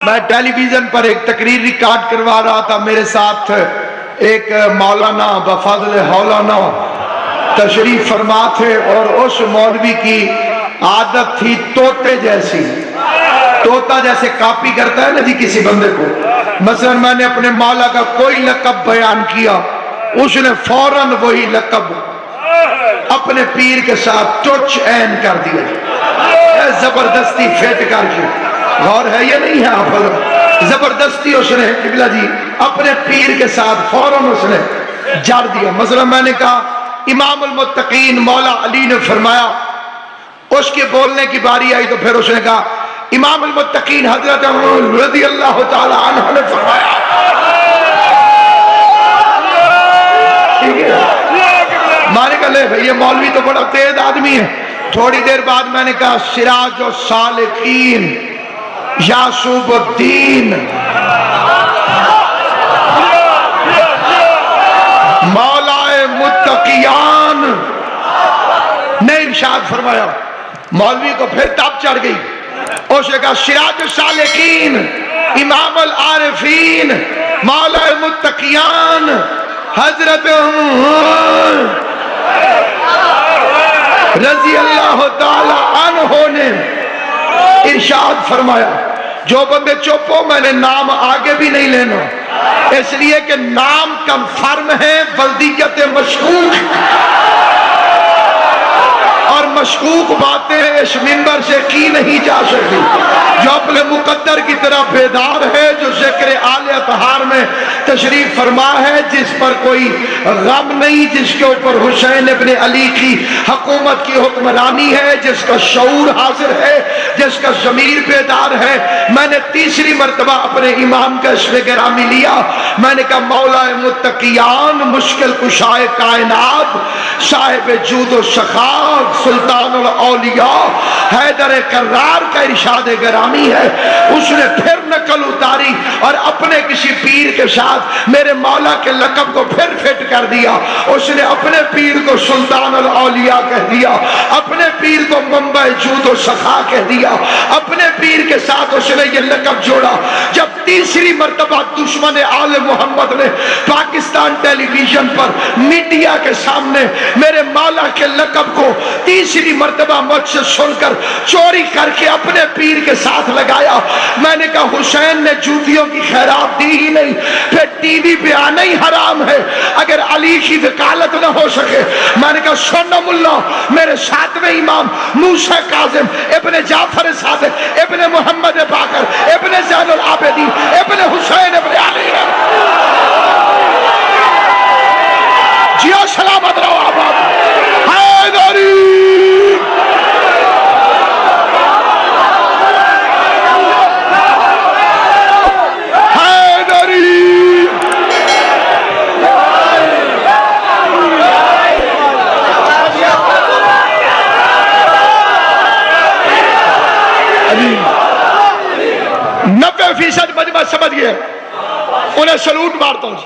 میں ٹیلی ویژن پر ایک تقریر ریکارڈ کروا رہا تھا، میرے ساتھ ایک مولانا بفضل حولانا تشریف فرما تھے، اور اس مولوی کی عادت تھی طوطے جیسی، طوطا جیسے کاپی کرتا ہے نا جی کسی بندے کو۔ مثلا میں نے اپنے مولا کا کوئی لقب بیان کیا، اس نے فوراً وہی لقب اپنے پیر کے ساتھ ٹچ این کر دیا، زبردستی فٹ کر کے۔ غور ہے یہ نہیں ہے آپ؟ زبردستی اس نے قبلہ جی اپنے پیر کے ساتھ فوراً اس نے جڑ دیا۔ مثلا میں نے کہا امام المتقین مولا علی نے فرمایا، اس کے بولنے کی باری آئی تو پھر اس نے کہا امام المتقین حضرت عمر رضی اللہ تعالی عنہ نے فرمایا۔ میں نے کہا لے بھئی یہ مولوی تو بڑا تیز آدمی ہے۔ تھوڑی دیر بعد میں نے کہا سراج السالکین یعصوب الدین مولا متقیان نے ارشاد فرمایا۔ مولوی کو پھر تاب چڑھ گئی، اس نے کہا سراج السالکین امام العارفین مولا متقیان حضرت رضی اللہ تعالی عنہ نے ارشاد فرمایا۔ جو بندے چپ ہو، میں نے نام آگے بھی نہیں لینا، اس لیے کہ نام کنفرم ہے، بلدیت مشکوک، اور مشکوک باتیں اس منبر سے کی نہیں جا سکتی۔ جو اپنے مقدر کی طرح بیدار ہے، جو ذکر آل اطہار میں تشریف فرما ہے، جس پر کوئی غم نہیں، جس کے اوپر حسین ابن علی کی حکومت کی حکمرانی ہے، جس کا شعور حاضر ہے، جس کا ضمیر بیدار ہے۔ میں نے تیسری مرتبہ اپنے امام کا اسم گرامی لیا، میں نے کہا مولا متقیان مشکل کشائے کائنات صاحب جود و سخا سلطان الاولیاء حیدر کرار کا ارشاد گرامی ہے۔ اس نے پھر نقل اتاری اور اپنے کسی پیر کے ساتھ میرے مولا کے لقب کو پھر فٹ کر دیا۔ اس نے اپنے پیر کو سلطان الاولیاء کہہ دیا، اپنے پیر کو منبع جود و سخا کہہ دیا، اپنے پیر کے ساتھ اس نے یہ لقب جوڑا۔ جب تیسری مرتبہ دشمن آل محمد نے پاکستان ٹیلی ویژن پر میڈیا کے سامنے میرے مولا کے لقب کو تیسری مرتبہ مجھ سے سن کر چوری کر کے اپنے پیر کے ساتھ لگایا، میں نے کہا حسین نے جوتیوں کی خیرات دی ہی نہیں، پھر ٹی وی پہ آنا ہی حرام ہے اگر علی کی وکالت نہ ہو سکے۔ میں نے کہا سنم اللہ میرے ساتویں امام موسیٰ کاظم ابن جعفر صادق ابن محمد باقر ابن زین العابدین ابن حسین ابن علی جیو سلامت رہو آباد حیدری۔ فیصد مجمع سمجھ گئے، انہیں سلوٹ مارتا ہوں۔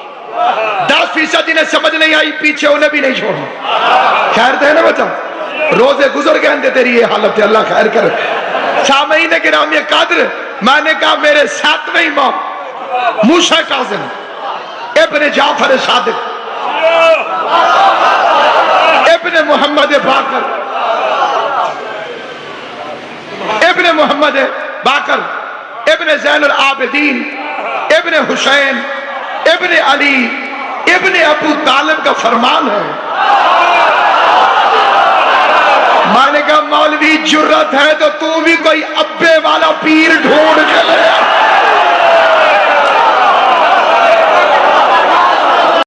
10% انہیں سمجھ نہیں آئی، پیچھے انہیں بھی نہیں چھوڑا۔ خیر دے نا بچہ، روزے گزر گئے اندے تیری یہ حالت ہے، اللہ خیر کر۔ سامعین کرام قادر، میں نے کہا میرے ساتویں امام موسیٰ کاظم ابن جعفر صادق ابن محمد باقر ابن محمد باقر ابن زین العابدین ابن حسین ابن علی ابن ابو طالب کا فرمان ہے۔ میں نے کہا مولوی جرت ہے تو بھی کوئی ابے والا پیر ڈھونڈ کے